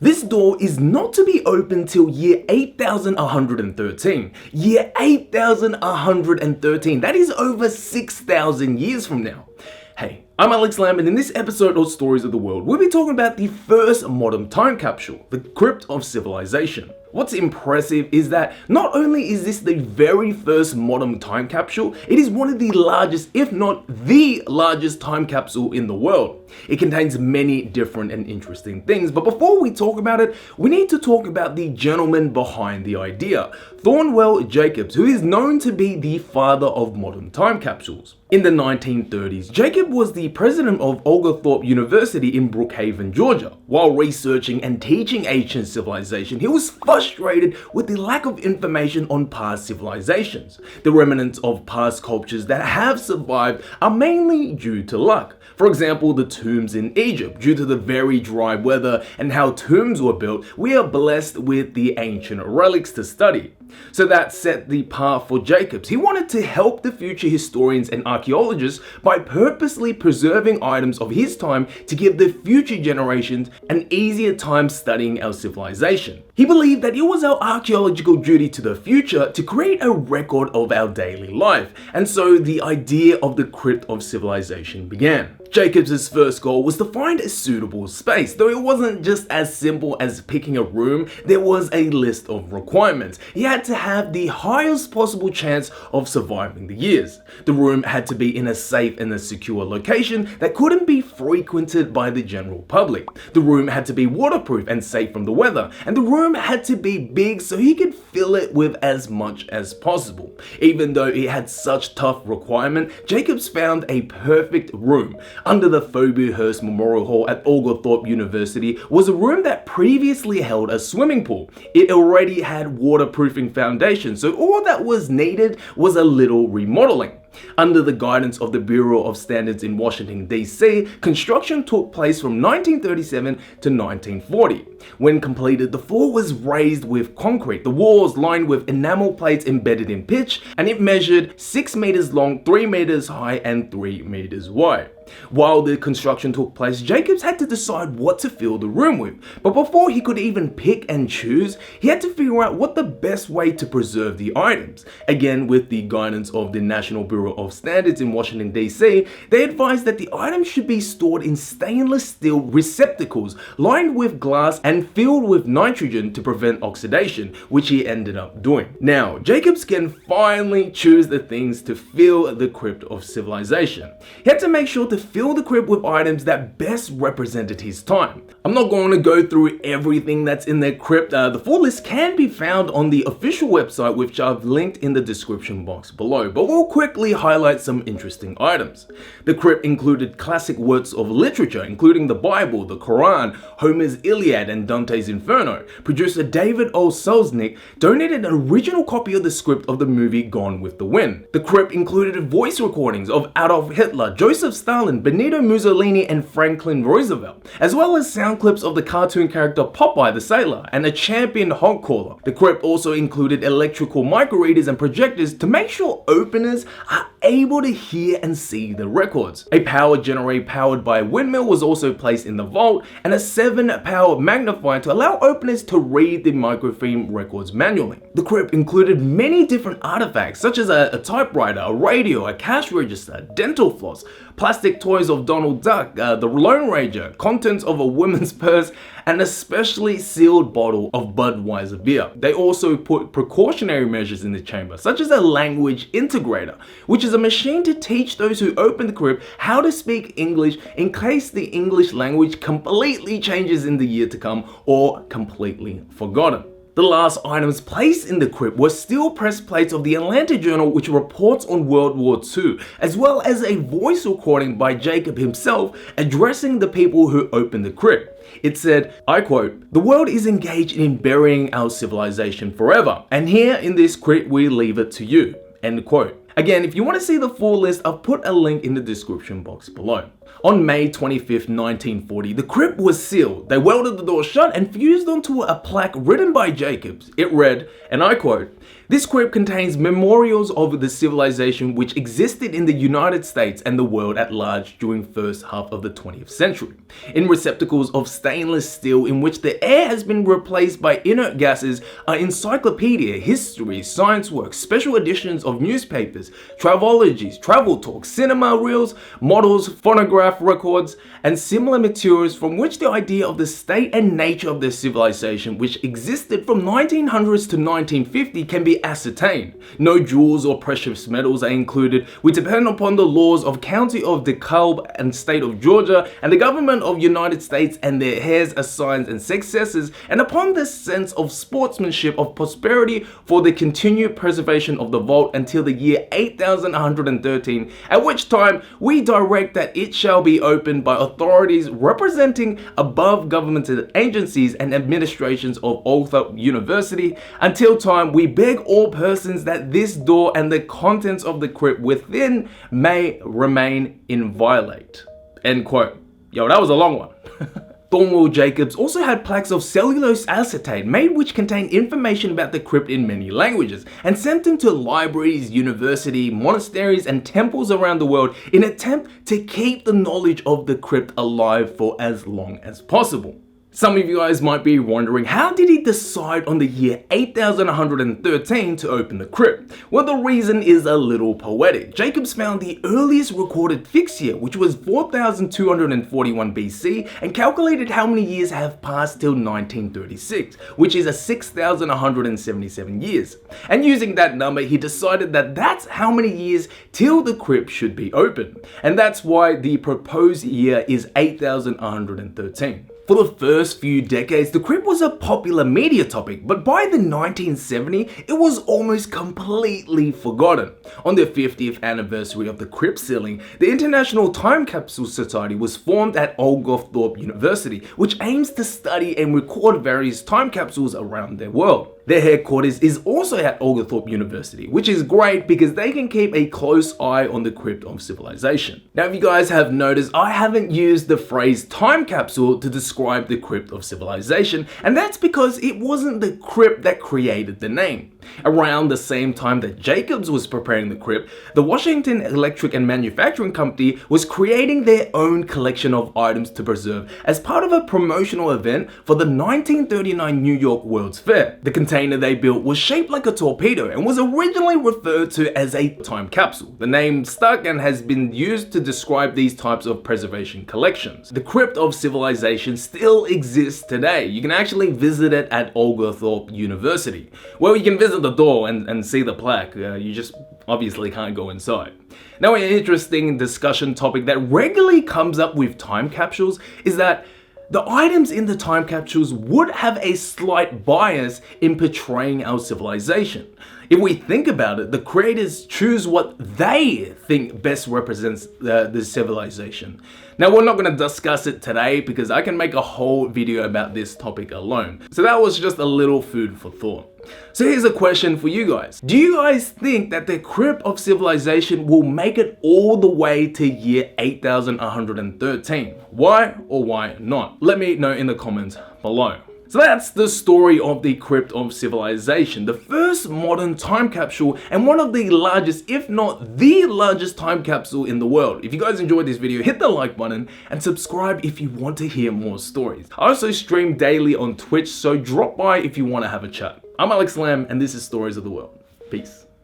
This door is not to be opened till year 8113. Year 8113. That is over 6,000 years from now. Hey, I'm Alex Lamb, and in this episode of Stories of the World, we'll be talking about the first modern time capsule, the Crypt of Civilization. What's impressive is that not only is this the very first modern time capsule, it is one of the largest, if not the largest time capsule in the world. It contains many different and interesting things, but before we talk about it, we need to talk about the gentleman behind the idea, Thornwell Jacobs, who is known to be the father of modern time capsules. In the 1930s, Jacob was the president of Oglethorpe University in Brookhaven, Georgia. While researching and teaching ancient civilization, he was frustrated with the lack of information on past civilizations. The remnants of past cultures that have survived are mainly due to luck. For example, the tombs in Egypt. Due to the very dry weather and how tombs were built, we are blessed with the ancient relics to study. So that set the path for Jacobs. He wanted to help the future historians and archaeologists by purposely preserving items of his time to give the future generations an easier time studying our civilization. He believed that it was our archaeological duty to the future to create a record of our daily life, and so the idea of the Crypt of Civilization began. Jacobs' first goal was to find a suitable space. Though it wasn't just as simple as picking a room, there was a list of requirements. He had to have the highest possible chance of surviving the years. The room had to be in a safe and a secure location that couldn't be frequented by the general public. The room had to be waterproof and safe from the weather, and the room had to be big so he could fill it with as much as possible. Even though it had such tough requirement, Jacobs found a perfect room. Under the Phoebe-Hearst Memorial Hall at Oglethorpe University was a room that previously held a swimming pool. It already had waterproofing foundations, so all that was needed was a little remodeling. Under the guidance of the Bureau of Standards in Washington, D.C., construction took place from 1937 to 1940. When completed, the floor was raised with concrete, the walls lined with enamel plates embedded in pitch, and it measured 6 meters long, 3 meters high, and 3 meters wide. While the construction took place, Jacobs had to decide what to fill the room with. But before he could even pick and choose, he had to figure out what the best way to preserve the items. Again, with the guidance of the National Bureau of Standards in Washington, D.C., they advised that the items should be stored in stainless steel receptacles lined with glass and filled with nitrogen to prevent oxidation, which he ended up doing. Now, Jacobs can finally choose the things to fill the Crypt of Civilization. He had to make sure to fill the crypt with items that best represented his time. I'm not going to go through everything that's in the crypt. The full list can be found on the official website, which I've linked in the description box below, but we'll quickly highlight some interesting items. The crypt included classic works of literature, including the Bible, the Quran, Homer's Iliad, and Dante's Inferno. Producer David O. Selznick donated an original copy of the script of the movie Gone with the Wind. The crypt included voice recordings of Adolf Hitler, Joseph Stalin, Benito Mussolini, and Franklin Roosevelt, as well as sound clips of the cartoon character Popeye the Sailor and a champion hog caller. The crypt also included electrical microreaders and projectors to make sure openers are able to hear and see the records. A power generator powered by a windmill was also placed in the vault, and a 7-power magnifier to allow openers to read the microfilm records manually. The crypt included many different artifacts such as a typewriter, a radio, a cash register, dental floss, plastic toys of Donald Duck, the Lone Ranger, contents of a woman's purse, and a specially sealed bottle of Budweiser beer. They also put precautionary measures in the chamber, such as a language integrator, which is a machine to teach those who open the crypt how to speak English in case the English language completely changes in the year to come or completely forgotten. The last items placed in the crypt were steel press plates of the Atlanta Journal, which reports on World War II, as well as a voice recording by Jacob himself addressing the people who opened the crypt. It said, I quote, "The world is engaged in burying our civilization forever, and here in this crypt we leave it to you." End quote. Again, if you want to see the full list, I've put a link in the description box below. On May 25th, 1940, the crypt was sealed. They welded the door shut and fused onto a plaque written by Jacobs. It read, and I quote, "This crypt contains memorials of the civilization which existed in the United States and the world at large during first half of the 20th century, in receptacles of stainless steel in which the air has been replaced by inert gases are encyclopedia, history, science works, special editions of newspapers, travelologies, travel talks, cinema reels, models, phonograph records, and similar materials from which the idea of the state and nature of the civilization which existed from 1900s to 1950 can be ascertained. No jewels or precious metals are included. We depend upon the laws of County of DeKalb and State of Georgia and the government of United States and their heirs, assigns and successors, and upon this sense of sportsmanship of prosperity for the continued preservation of the vault until the year 8113, at which time we direct that it shall be opened by authorities representing above governmental agencies and administrations of Oglethorpe University. Until time we beg all persons that this door and the contents of the crypt within may remain inviolate." End quote. Yo, that was a long one. Thornwell Jacobs also had plaques of cellulose acetate made which contain information about the crypt in many languages and sent them to libraries, universities, monasteries and temples around the world in an attempt to keep the knowledge of the crypt alive for as long as possible. Some of you guys might be wondering, how did he decide on the year 8113 to open the crypt? Well, the reason is a little poetic. Jacobs found the earliest recorded fixed year, which was 4241 BC, and calculated how many years have passed till 1936, which is 6177 years. And using that number, he decided that that's how many years till the crypt should be open. And that's why the proposed year is 8113. For the first few decades, the crypt was a popular media topic, but by the 1970s, it was almost completely forgotten. On the 50th anniversary of the crypt sealing, the International Time Capsule Society was formed at Oglethorpe University, which aims to study and record various time capsules around the world. Their headquarters is also at Oglethorpe University, which is great because they can keep a close eye on the Crypt of Civilization. Now, if you guys have noticed, I haven't used the phrase time capsule to describe the Crypt of Civilization, and that's because it wasn't the crypt that created the name. Around the same time that Jacobs was preparing the crypt, the Washington Electric and Manufacturing Company was creating their own collection of items to preserve as part of a promotional event for the 1939 New York World's Fair. The container they built was shaped like a torpedo and was originally referred to as a time capsule. The name stuck and has been used to describe these types of preservation collections. The Crypt of Civilization still exists today. You can actually visit it at Oglethorpe University. Well, you can visit the door and see the plaque. You just obviously can't go inside. Now, an interesting discussion topic that regularly comes up with time capsules is that the items in the time capsules would have a slight bias in portraying our civilization. If we think about it, the creators choose what they think best represents the civilization. Now, we're not going to discuss it today because I can make a whole video about this topic alone. So that was just a little food for thought. So here's a question for you guys. Do you guys think that the Crypt of Civilization will make it all the way to year 8113? Why or why not? Let me know in the comments below. So that's the story of the Crypt of Civilization, the first modern time capsule and one of the largest, if not the largest time capsule in the world. If you guys enjoyed this video, hit the like button and subscribe if you want to hear more stories. I also stream daily on Twitch, so drop by if you want to have a chat. I'm Alex Lamb and this is Stories of the World. Peace.